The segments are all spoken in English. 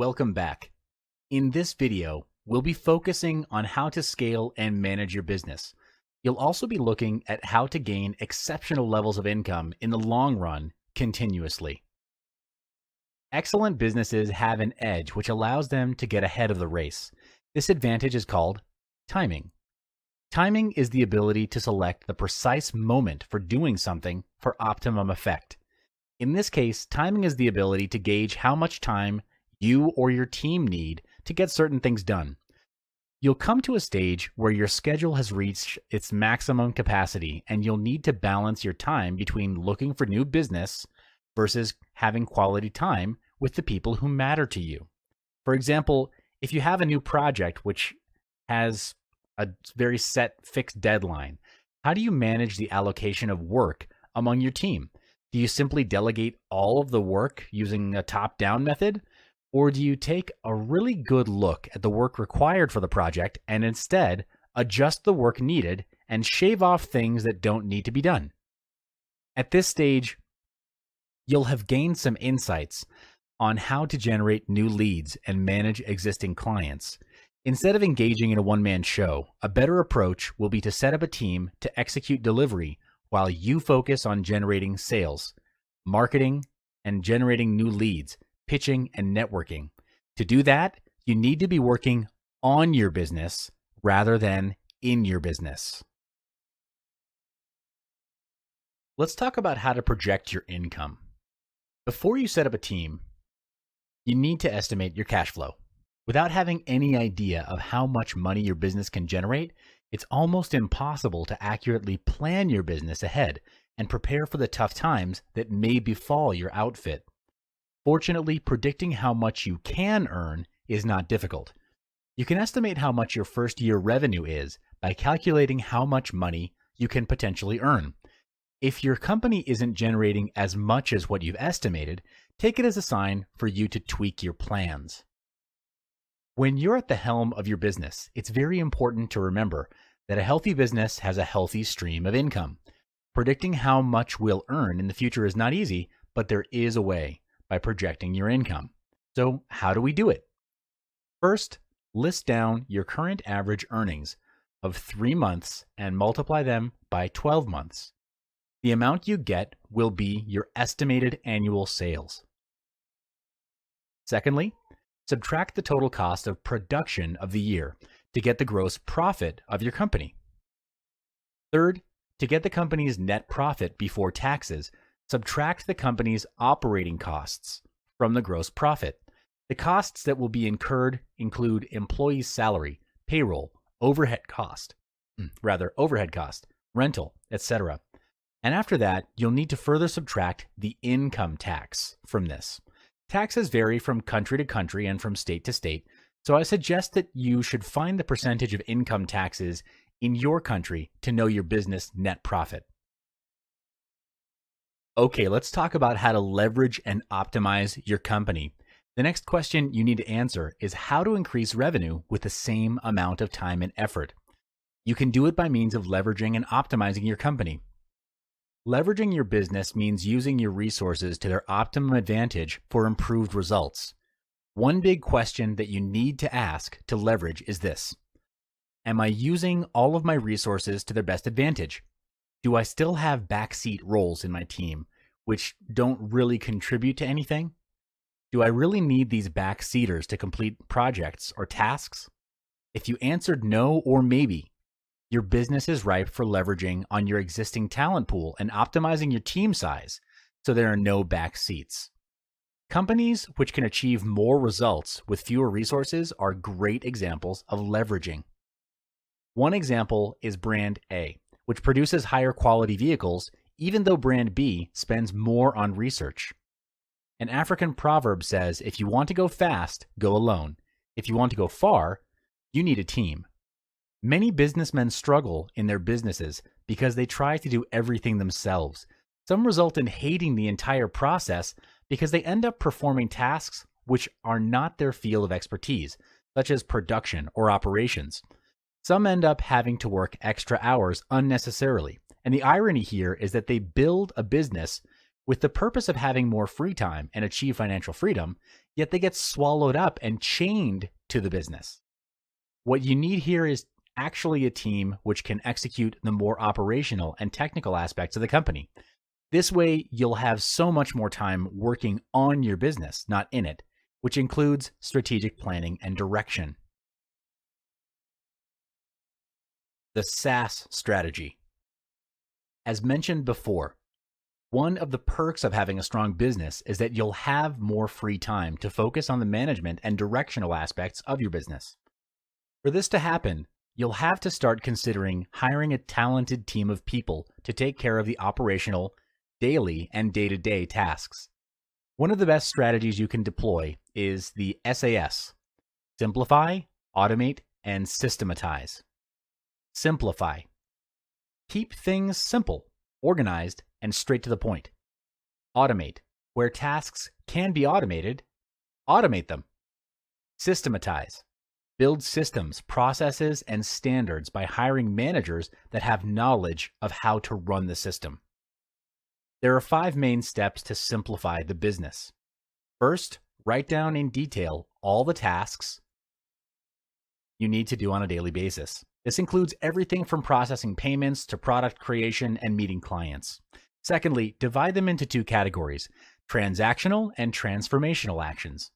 Welcome back. In this video, we'll be focusing on how to scale and manage your business. You'll also be looking at how to gain exceptional levels of income in the long run continuously. Excellent businesses have an edge which allows them to get ahead of the race. This advantage is called timing. Timing is the ability to select the precise moment for doing something for optimum effect. In this case, timing is the ability to gauge how much time you or your team need to get certain things done. You'll come to a stage where your schedule has reached its maximum capacity and you'll need to balance your time between looking for new business versus having quality time with the people who matter to you. For example, if you have a new project which has a very set fixed deadline, how do you manage the allocation of work among your team? Do you simply delegate all of the work using a top-down method? Or do you take a really good look at the work required for the project and instead adjust the work needed and shave off things that don't need to be done? At this stage, you'll have gained some insights on how to generate new leads and manage existing clients. Instead of engaging in a one-man show, a better approach will be to set up a team to execute delivery while you focus on generating sales, marketing, and generating new leads, pitching, and networking. To do that, you need to be working on your business rather than in your business. Let's talk about how to project your income. Before you set up a team, you need to estimate your cash flow. Without having any idea of how much money your business can generate, it's almost impossible to accurately plan your business ahead and prepare for the tough times that may befall your outfit. Fortunately, predicting how much you can earn is not difficult. You can estimate how much your first year revenue is by calculating how much money you can potentially earn. If your company isn't generating as much as what you've estimated, take it as a sign for you to tweak your plans. When you're at the helm of your business, it's very important to remember that a healthy business has a healthy stream of income. Predicting how much we'll earn in the future is not easy, but there is a way by projecting your income. So how do we do it? First, list down your current average earnings of 3 months and multiply them by 12 months. The amount you get will be your estimated annual sales. Secondly, subtract the total cost of production of the year to get the gross profit of your company. Third, to get the company's net profit before taxes, subtract the company's operating costs from the gross profit. The costs that will be incurred include employees' salary, payroll, overhead cost, rental, etc. And after that, you'll need to further subtract the income tax from this. Taxes vary from country to country and from state to state, so I suggest that you should find the percentage of income taxes in your country to know your business net profit. Okay, let's talk about how to leverage and optimize your company. The next question you need to answer is how to increase revenue with the same amount of time and effort. You can do it by means of leveraging and optimizing your company. Leveraging your business means using your resources to their optimum advantage for improved results. One big question that you need to ask to leverage is this: am I using all of my resources to their best advantage? Do I still have backseat roles in my team which don't really contribute to anything? Do I really need these backseaters to complete projects or tasks? If you answered no or maybe, your business is ripe for leveraging on your existing talent pool and optimizing your team size so there are no backseats. Companies which can achieve more results with fewer resources are great examples of leveraging. One example is Brand A, which produces higher quality vehicles even though Brand B spends more on research. An African proverb says, if you want to go fast, go alone. If you want to go far, you need a team. Many businessmen struggle in their businesses because they try to do everything themselves. Some result in hating the entire process because they end up performing tasks which are not their field of expertise, such as production or operations. Some end up having to work extra hours unnecessarily, and the irony here is that they build a business with the purpose of having more free time and achieve financial freedom, yet they get swallowed up and chained to the business. What you need here is actually a team which can execute the more operational and technical aspects of the company. This way, you'll have so much more time working on your business, not in it, which includes strategic planning and direction. The Sas Strategy. As mentioned before, one of the perks of having a strong business is that you'll have more free time to focus on the management and directional aspects of your business. For this to happen, you'll have to start considering hiring a talented team of people to take care of the operational, daily, and day-to-day tasks. One of the best strategies you can deploy is the SAS: simplify, automate, and systematize. Simplify. Keep things simple, organized, and straight to the point. Automate. Where tasks can be automated, automate them. Systematize. Build systems, processes, and standards by hiring managers that have knowledge of how to run the system. There are 5 main steps to simplify the business. First, write down in detail all the tasks you need to do on a daily basis. This includes everything from processing payments to product creation and meeting clients. Secondly, divide them into 2 categories: transactional and transformational actions.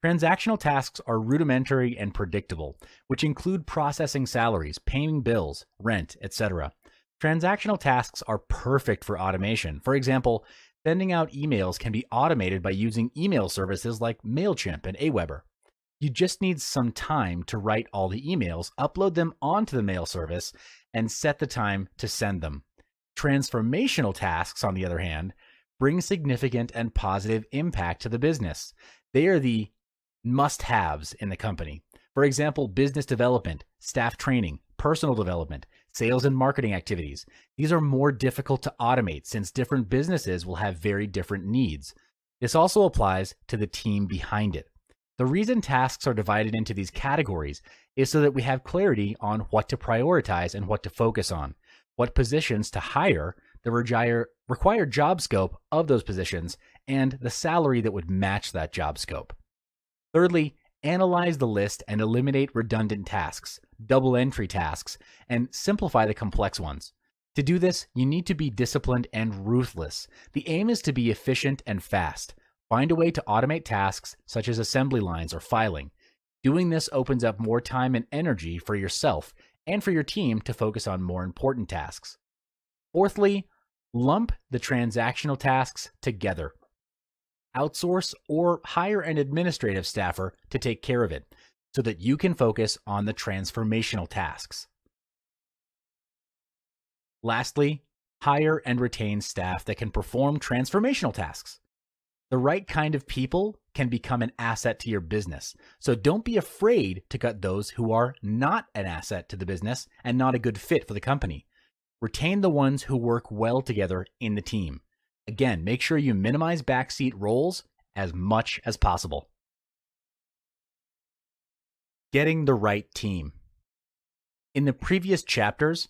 Transactional tasks are rudimentary and predictable, which include processing salaries, paying bills, rent, etc. Transactional tasks are perfect for automation. For example, sending out emails can be automated by using email services like MailChimp and Aweber. You just need some time to write all the emails, upload them onto the mail service, and set the time to send them. Transformational tasks, on the other hand, bring significant and positive impact to the business. They are the must-haves in the company. For example, business development, staff training, personal development, sales and marketing activities. These are more difficult to automate since different businesses will have very different needs. This also applies to the team behind it. The reason tasks are divided into these categories is so that we have clarity on what to prioritize and what to focus on, what positions to hire, the required job scope of those positions, and the salary that would match that job scope. Thirdly, analyze the list and eliminate redundant tasks, double entry tasks, and simplify the complex ones. To do this, you need to be disciplined and ruthless. The aim is to be efficient and fast. Find a way to automate tasks such as assembly lines or filing. Doing this opens up more time and energy for yourself and for your team to focus on more important tasks. Fourthly, lump the transactional tasks together. Outsource or hire an administrative staffer to take care of it so that you can focus on the transformational tasks. Lastly, hire and retain staff that can perform transformational tasks. The right kind of people can become an asset to your business, so don't be afraid to cut those who are not an asset to the business and not a good fit for the company. Retain the ones who work well together in the team. Again, make sure you minimize backseat roles as much as possible. Getting the right team. In the previous chapters,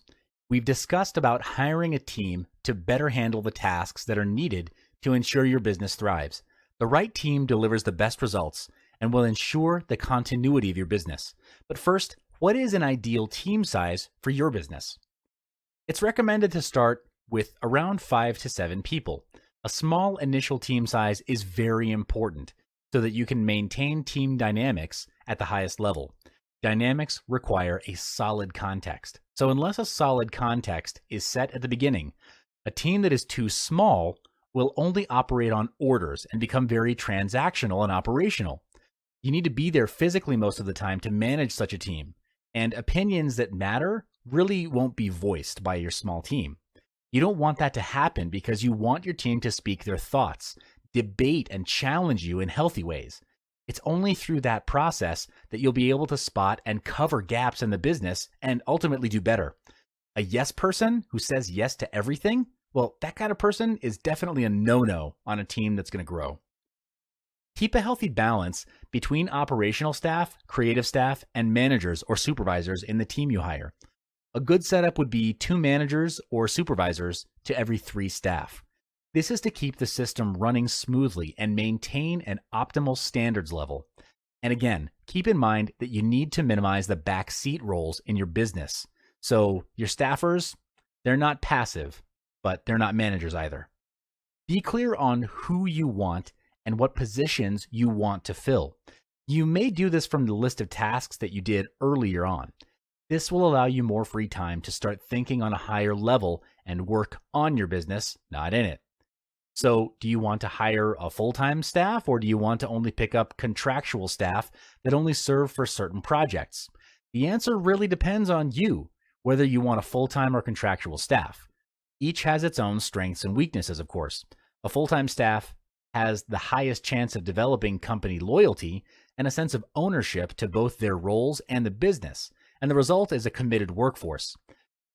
we've discussed about hiring a team to better handle the tasks that are needed to ensure your business thrives. The right team delivers the best results and will ensure the continuity of your business. But first, what is an ideal team size for your business? It's recommended to start with around 5 to 7 people. A small initial team size is very important so that you can maintain team dynamics at the highest level. Dynamics require a solid context. So unless a solid context is set at the beginning, a team that is too small will only operate on orders and become very transactional and operational. You need to be there physically most of the time to manage such a team, and opinions that matter really won't be voiced by your small team. You don't want that to happen because you want your team to speak their thoughts, debate, and challenge you in healthy ways. It's only through that process that you'll be able to spot and cover gaps in the business and ultimately do better. A yes person who says yes to everything, well, that kind of person is definitely a no-no on a team that's going to grow. Keep a healthy balance between operational staff, creative staff, and managers or supervisors in the team you hire. A good setup would be 2 managers or supervisors to every 3 staff. This is to keep the system running smoothly and maintain an optimal standards level. And again, keep in mind that you need to minimize the backseat roles in your business. So your staffers, they're not passive, but they're not managers either. Be clear on who you want and what positions you want to fill. You may do this from the list of tasks that you did earlier on. This will allow you more free time to start thinking on a higher level and work on your business, not in it. So, do you want to hire a full-time staff, or do you want to only pick up contractual staff that only serve for certain projects? The answer really depends on you, whether you want a full-time or contractual staff. Each has its own strengths and weaknesses, of course. A full-time staff has the highest chance of developing company loyalty and a sense of ownership to both their roles and the business, and the result is a committed workforce.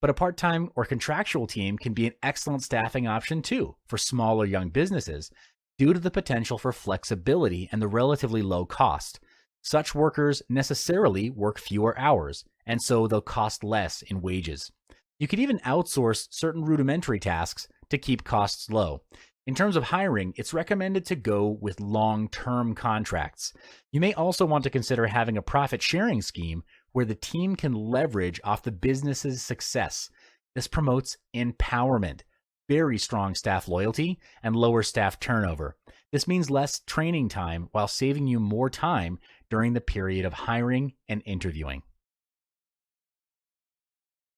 But a part-time or contractual team can be an excellent staffing option too for small or young businesses due to the potential for flexibility and the relatively low cost. Such workers necessarily work fewer hours, and so they'll cost less in wages. You could even outsource certain rudimentary tasks to keep costs low. In terms of hiring, it's recommended to go with long-term contracts. You may also want to consider having a profit-sharing scheme where the team can leverage off the business's success. This promotes empowerment, very strong staff loyalty, and lower staff turnover. This means less training time while saving you more time during the period of hiring and interviewing.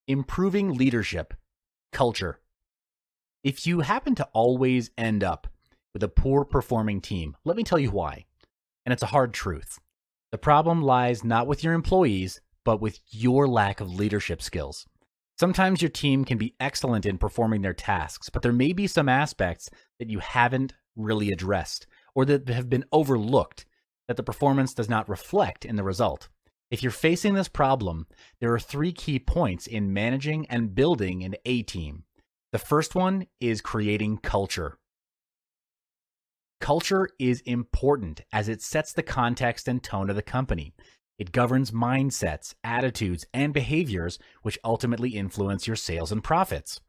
Improving leadership, culture. If you happen to always end up with a poor performing team, let me tell you why. And it's a hard truth. The problem lies not with your employees, but with your lack of leadership skills. Sometimes your team can be excellent in performing their tasks, but there may be some aspects that you haven't really addressed or that have been overlooked that the performance does not reflect in the result. If you're facing this problem, there are 3 key points in managing and building an A team. The first one is creating culture. Culture is important as it sets the context and tone of the company. It governs mindsets, attitudes, and behaviors, which ultimately influence your sales and profits.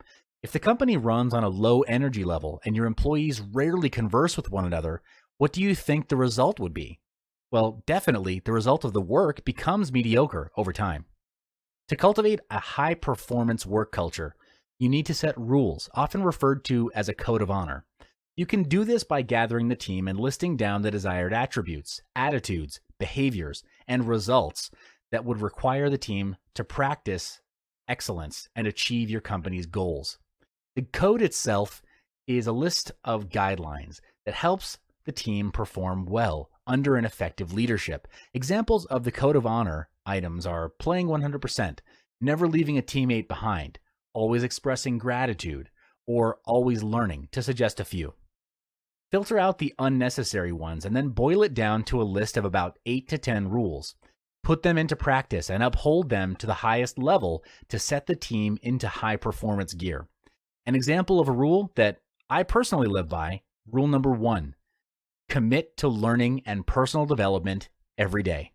If the company runs on a low energy level and your employees rarely converse with one another, what do you think the result would be? Well, definitely the result of the work becomes mediocre over time. To cultivate a high-performance work culture, you need to set rules, often referred to as a code of honor. You can do this by gathering the team and listing down the desired attributes, attitudes, behaviors, and results that would require the team to practice excellence and achieve your company's goals. The code itself is a list of guidelines that helps the team perform well under an effective leadership. Examples of the code of honor items are playing 100%, never leaving a teammate behind, always expressing gratitude, or always learning, to suggest a few. Filter out the unnecessary ones and then boil it down to a list of about 8 to 10 rules. Put them into practice and uphold them to the highest level to set the team into high performance gear. An example of a rule that I personally live by, rule number 1, commit to learning and personal development every day.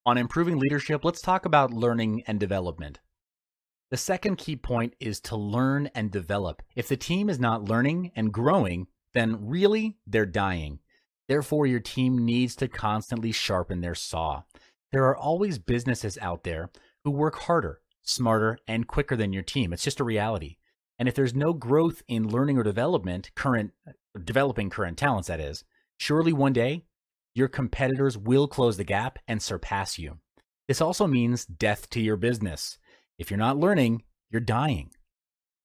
On improving leadership, let's talk about learning and development. The second key point is to learn and develop. If the team is not learning and growing, then really they're dying. Therefore, your team needs to constantly sharpen their saw. There are always businesses out there who work harder, smarter, and quicker than your team. It's just a reality. And if there's no growth in learning or development, developing current talents, that is, surely one day your competitors will close the gap and surpass you. This also means death to your business. If you're not learning, you're dying.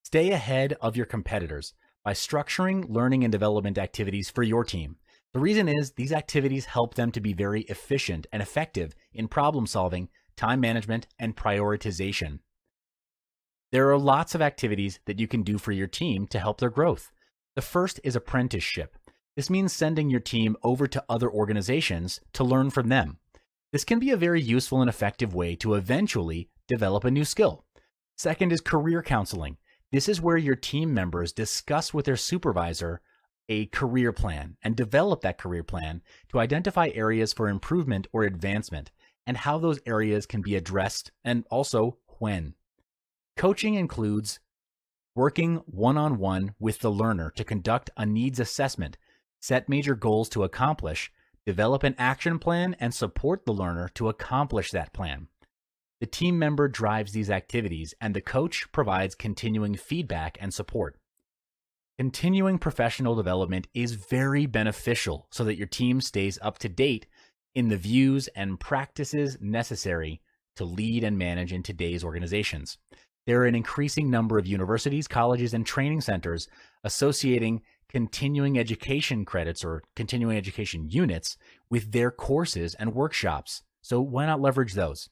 Stay ahead of your competitors by structuring learning and development activities for your team. The reason is these activities help them to be very efficient and effective in problem solving, time management, and prioritization. There are lots of activities that you can do for your team to help their growth. The first is apprenticeship. This means sending your team over to other organizations to learn from them. This can be a very useful and effective way to eventually develop a new skill. Second is career counseling. This is where your team members discuss with their supervisor a career plan and develop that career plan to identify areas for improvement or advancement and how those areas can be addressed and also when. Coaching includes Working one-on-one with the learner to conduct a needs assessment, set major goals to accomplish, develop an action plan, and support the learner to accomplish that plan. The team member drives these activities, and the coach provides continuing feedback and support. Continuing professional development is very beneficial so that your team stays up to date in the views and practices necessary to lead and manage in today's organizations. There are an increasing number of universities, colleges, and training centers associating continuing education credits or continuing education units with their courses and workshops. So why not leverage those?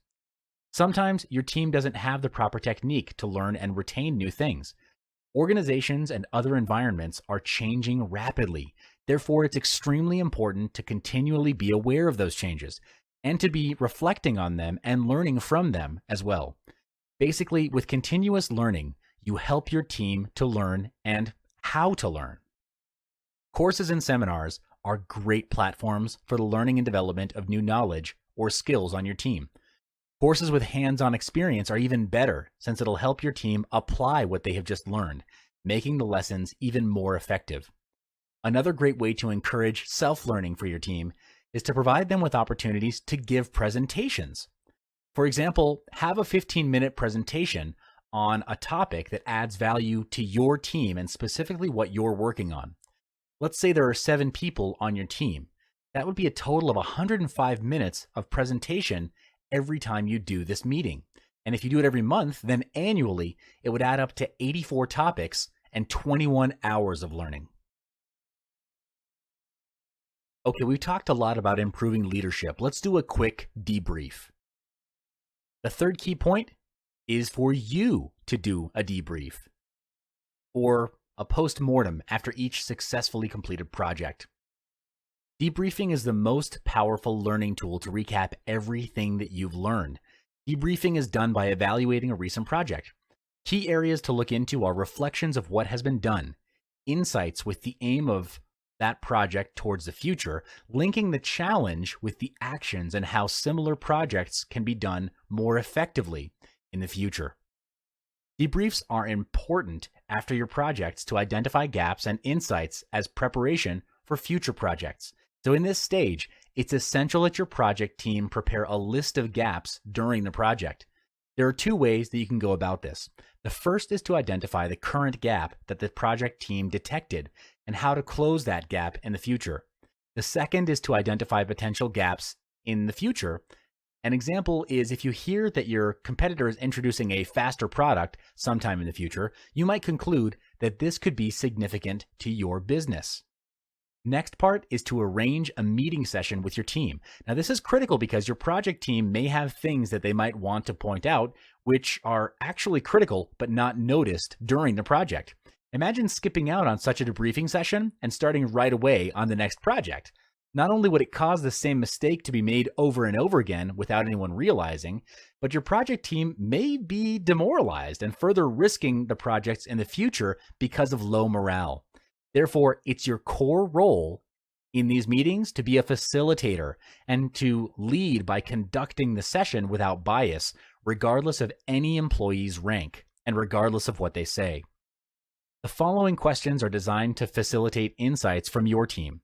Sometimes your team doesn't have the proper technique to learn and retain new things. Organizations and other environments are changing rapidly. Therefore, it's extremely important to continually be aware of those changes and to be reflecting on them and learning from them as well. Basically, with continuous learning, you help your team to learn and how to learn. Courses and seminars are great platforms for the learning and development of new knowledge or skills on your team. Courses with hands-on experience are even better since it'll help your team apply what they have just learned, making the lessons even more effective. Another great way to encourage self-learning for your team is to provide them with opportunities to give presentations. For example, have a 15-minute presentation on a topic that adds value to your team and specifically what you're working on. Let's say there are 7 people on your team. That would be a total of 105 minutes of presentation every time you do this meeting. And if you do it every month, then annually, it would add up to 84 topics and 21 hours of learning. Okay, we've talked a lot about improving leadership. Let's do a quick debrief. The third key point is for you to do a debrief or a post-mortem after each successfully completed project. Debriefing is the most powerful learning tool to recap everything that you've learned. Debriefing is done by evaluating a recent project. Key areas to look into are reflections of what has been done, insights with the aim of that project towards the future, linking the challenge with the actions and how similar projects can be done more effectively in the future. Debriefs are important after your projects to identify gaps and insights as preparation for future projects. So in this stage, it's essential that your project team prepare a list of gaps during the project. There are 2 ways that you can go about this. The first is to identify the current gap that the project team detected and how to close that gap in the future. The second is to identify potential gaps in the future. An example is if you hear that your competitor is introducing a faster product sometime in the future, you might conclude that this could be significant to your business. Next part is to arrange a meeting session with your team. Now, this is critical because your project team may have things that they might want to point out, which are actually critical but not noticed during the project. Imagine skipping out on such a debriefing session and starting right away on the next project. Not only would it cause the same mistake to be made over and over again without anyone realizing, but your project team may be demoralized and further risking the projects in the future because of low morale. Therefore, it's your core role in these meetings to be a facilitator and to lead by conducting the session without bias, regardless of any employee's rank and regardless of what they say. The following questions are designed to facilitate insights from your team.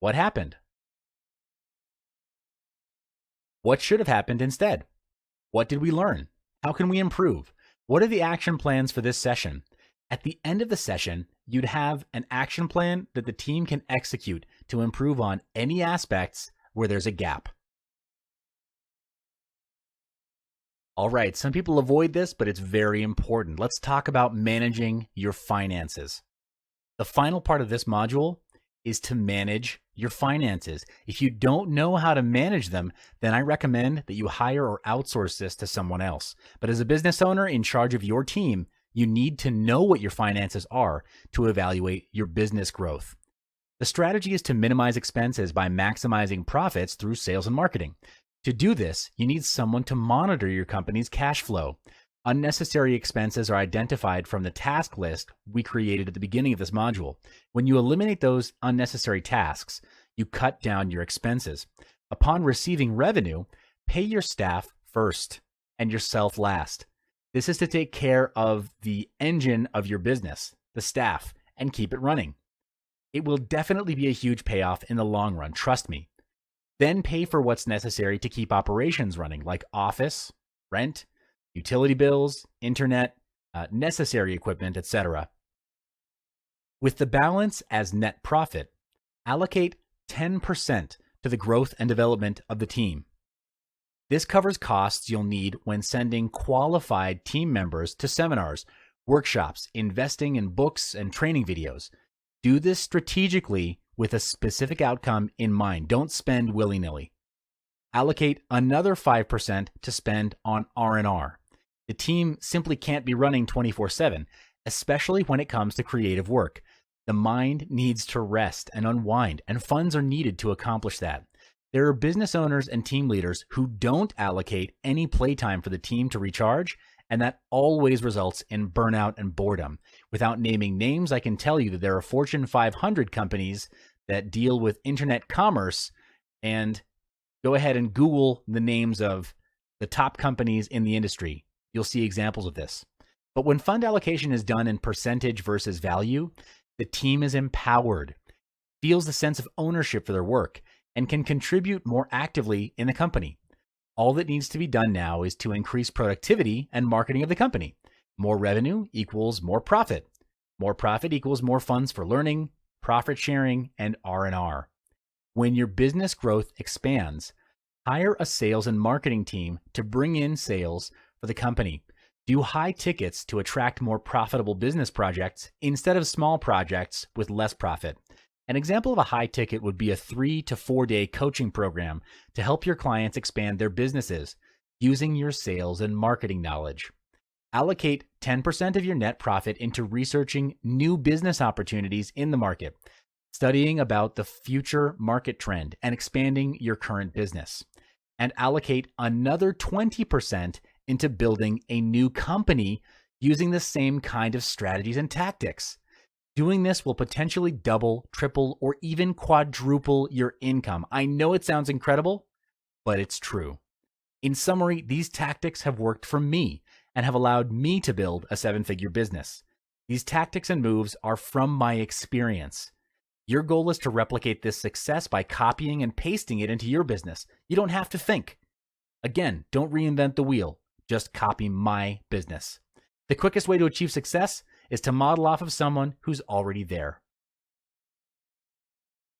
What happened? What should have happened instead? What did we learn? How can we improve? What are the action plans for this session? At the end of the session, you'd have an action plan that the team can execute to improve on any aspects where there's a gap. All right, some people avoid this, but it's very important. Let's talk about managing your finances. The final part of this module is to manage your finances. If you don't know how to manage them, then I recommend that you hire or outsource this to someone else. But as a business owner in charge of your team, you need to know what your finances are to evaluate your business growth. The strategy is to minimize expenses by maximizing profits through sales and marketing. To do this, you need someone to monitor your company's cash flow. Unnecessary expenses are identified from the task list we created at the beginning of this module. When you eliminate those unnecessary tasks, you cut down your expenses. Upon receiving revenue, pay your staff first and yourself last. This is to take care of the engine of your business, the staff, and keep it running. It will definitely be a huge payoff in the long run, trust me. Then pay for what's necessary to keep operations running, like office, rent, utility bills, internet, necessary equipment, etc. With the balance as net profit, allocate 10% to the growth and development of the team. This covers costs you'll need when sending qualified team members to seminars, workshops, investing in books and training videos. Do this strategically with a specific outcome in mind. Don't spend willy-nilly. Allocate another 5% to spend on R&R. The team simply can't be running 24/7, especially when it comes to creative work. The mind needs to rest and unwind, and funds are needed to accomplish that. There are business owners and team leaders who don't allocate any playtime for the team to recharge, and that always results in burnout and boredom. Without naming names, I can tell you that there are Fortune 500 companies that deal with internet commerce, and go ahead and Google the names of the top companies in the industry. You'll see examples of this. But when fund allocation is done in percentage versus value, the team is empowered, feels the sense of ownership for their work, and can contribute more actively in the company. All that needs to be done now is to increase productivity and marketing of the company. More revenue equals more profit. More profit equals more funds for learning, profit sharing, and R&R. When your business growth expands, hire a sales and marketing team to bring in sales for the company. Do high tickets to attract more profitable business projects instead of small projects with less profit. An example of a high ticket would be a 3 to 4 day coaching program to help your clients expand their businesses using your sales and marketing knowledge. Allocate 10% of your net profit into researching new business opportunities in the market, studying about the future market trend, and expanding your current business. And allocate another 20% into building a new company using the same kind of strategies and tactics. Doing this will potentially double, triple, or even quadruple your income. I know it sounds incredible, but it's true. In summary, these tactics have worked for me and have allowed me to build a 7-figure business. These tactics and moves are from my experience. Your goal is to replicate this success by copying and pasting it into your business. You don't have to think. Again, don't reinvent the wheel. Just copy my business. The quickest way to achieve success is to model off of someone who's already there.